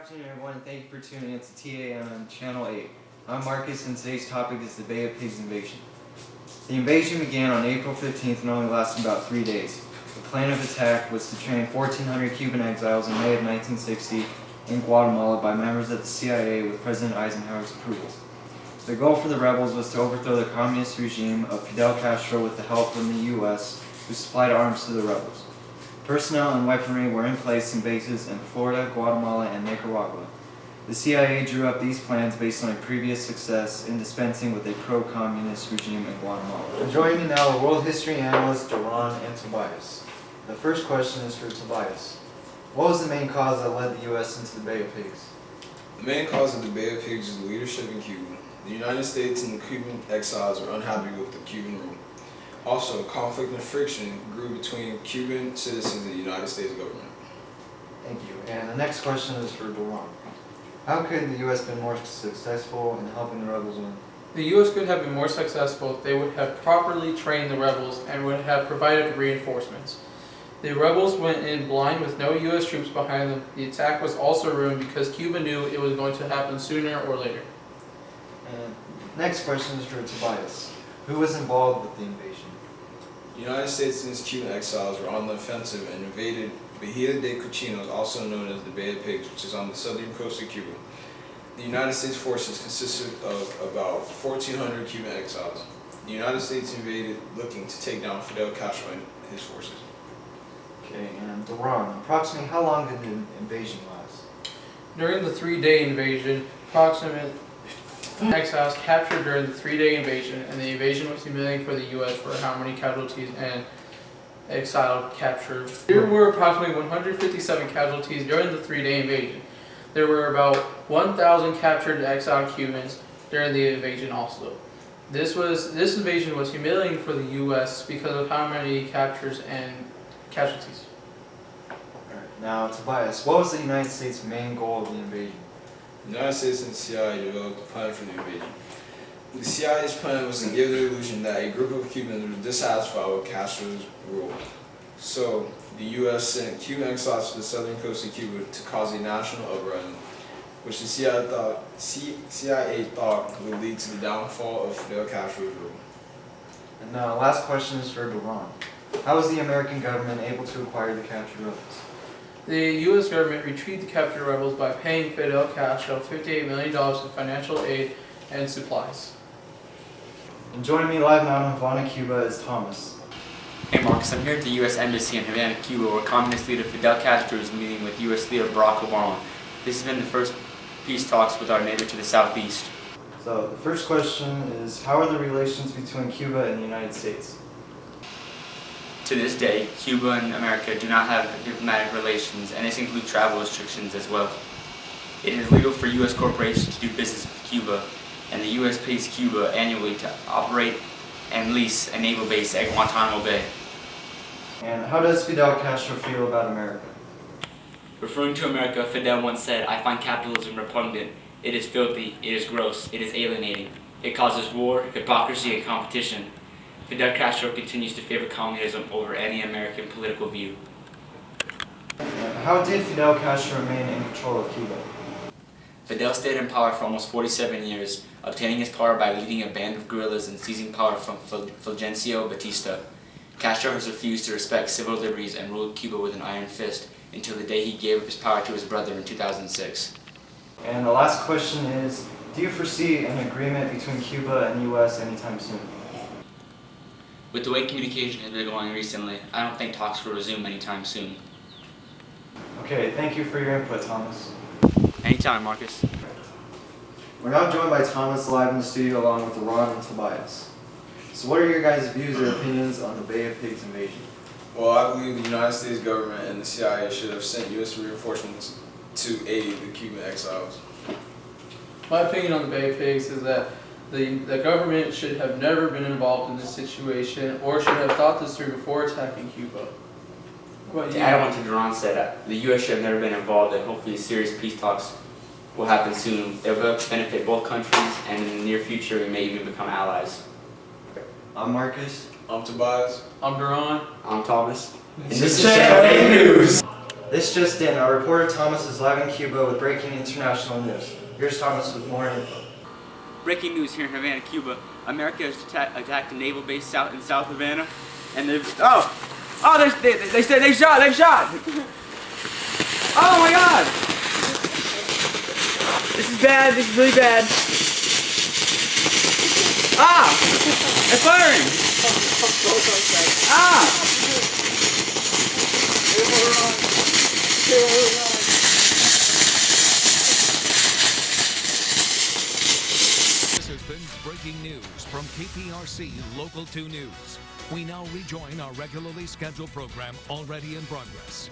afternoon, everyone, and thank you for tuning in to TAM on Channel 8. I'm Marcus, and today's topic is the Bay of Pigs invasion. The invasion began on April 15th and only lasted about 3 days. The plan of attack was to train 1,400 Cuban exiles in May of 1960 in Guatemala by members of the CIA with President Eisenhower's approval. The goal for the rebels was to overthrow the communist regime of Fidel Castro with the help from the U.S., who supplied arms to the rebels. Personnel and weaponry were in place in bases in Florida, Guatemala, and Nicaragua. The CIA drew up these plans based on a previous success in dispensing with a pro-communist regime in Guatemala. Joining me now are world history analysts Duran and Tobias. The first question is for Tobias. What was the main cause that led the U.S. into the Bay of Pigs? The main cause of the Bay of Pigs is the leadership in Cuba. The United States and the Cuban exiles were unhappy with the Cuban rule. Also, conflict and friction grew between Cuban citizens and the United States government. Thank you. And the next question is for Duran. How could the U.S. been more successful in helping the rebels win? The U.S. could have been more successful if they would have properly trained the rebels and would have provided reinforcements. The rebels went in blind with no U.S. troops behind them. The attack was also ruined because Cuba knew it was going to happen sooner or later. And next question is for Tobias. Who was involved with the invasion? The United States and its Cuban exiles were on the offensive and invaded Bahia de Cochinos, also known as the Bay of Pigs, which is on the southern coast of Cuba. The United States forces consisted of about 1,400 Cuban exiles. The United States invaded looking to take down Fidel Castro and his forces. Okay, and Duran, approximately how long did the invasion last? During the 3-day invasion, approximately exiles captured during the 3-day invasion, and the invasion was humiliating for the U.S. for how many casualties and exiled captured. There were approximately 157 casualties during the 3-day invasion. There were about 1,000 captured exiled Cubans during the invasion also. This invasion was humiliating for the U.S. because of how many captures and casualties. Alright, now Tobias, what was the United States' main goal of the invasion? The United States and the CIA developed a plan for the invasion. The CIA's plan was to give the illusion that a group of Cubans were dissatisfied with Castro's rule. So, the U.S. sent Cuban exiles to the southern coast of Cuba to cause a national uprising, which the CIA thought would lead to the downfall of Fidel Castro's rule. And now, last question is for Duran. How was the American government able to acquire the captured rebels? The U.S. government retrieved the captured rebels by paying Fidel Castro $58 million in financial aid and supplies. And joining me live now in Havana, Cuba is Thomas. Hey Marcus, I'm here at the U.S. Embassy in Havana, Cuba, where Communist leader Fidel Castro is meeting with U.S. leader Barack Obama. This has been the first peace talks with our neighbor to the southeast. So the first question is, how are the relations between Cuba and the United States? To this day, Cuba and America do not have diplomatic relations, and this includes travel restrictions as well. It is legal for U.S. corporations to do business with Cuba, and the U.S. pays Cuba annually to operate and lease a naval base at Guantanamo Bay. And how does Fidel Castro feel about America? Referring to America, Fidel once said, "I find capitalism repugnant. It is filthy, it is gross, it is alienating. It causes war, hypocrisy, and competition." Fidel Castro continues to favor communism over any American political view. And how did Fidel Castro remain in control of Cuba? Fidel stayed in power for almost 47 years, obtaining his power by leading a band of guerrillas and seizing power from Fulgencio Batista. Castro has refused to respect civil liberties and ruled Cuba with an iron fist until the day he gave up his power to his brother in 2006. And the last question is, do you foresee an agreement between Cuba and the U.S. anytime soon? With the way communication has been going recently, I don't think talks will resume anytime soon. Okay, thank you for your input, Thomas. Anytime, Marcus. We're now joined by Thomas live in the studio along with Ron and Tobias. So what are your guys' views or opinions on the Bay of Pigs invasion? Well, I believe the United States government and the CIA should have sent U.S. reinforcements to aid the Cuban exiles. My opinion on the Bay of Pigs is that the government should have never been involved in this situation or should have thought this through before attacking Cuba. To add on what Duran said, the U.S. should have never been involved, and hopefully serious peace talks will happen soon. They will benefit both countries, and in the near future we may even become allies. I'm Marcus. I'm Tobias. I'm Duran. I'm Thomas. And this is Channel 8 News. This just in, our reporter Thomas is live in Cuba with breaking international news. Here's Thomas with more info. Breaking news here in Havana, Cuba. America has attacked a naval base in South Havana, and they said they shot. Oh my God! This is bad. This is really bad. Ah! They're firing! Ah! This has been breaking news from KPRC Local 2 News. We now rejoin our regularly scheduled program already in progress.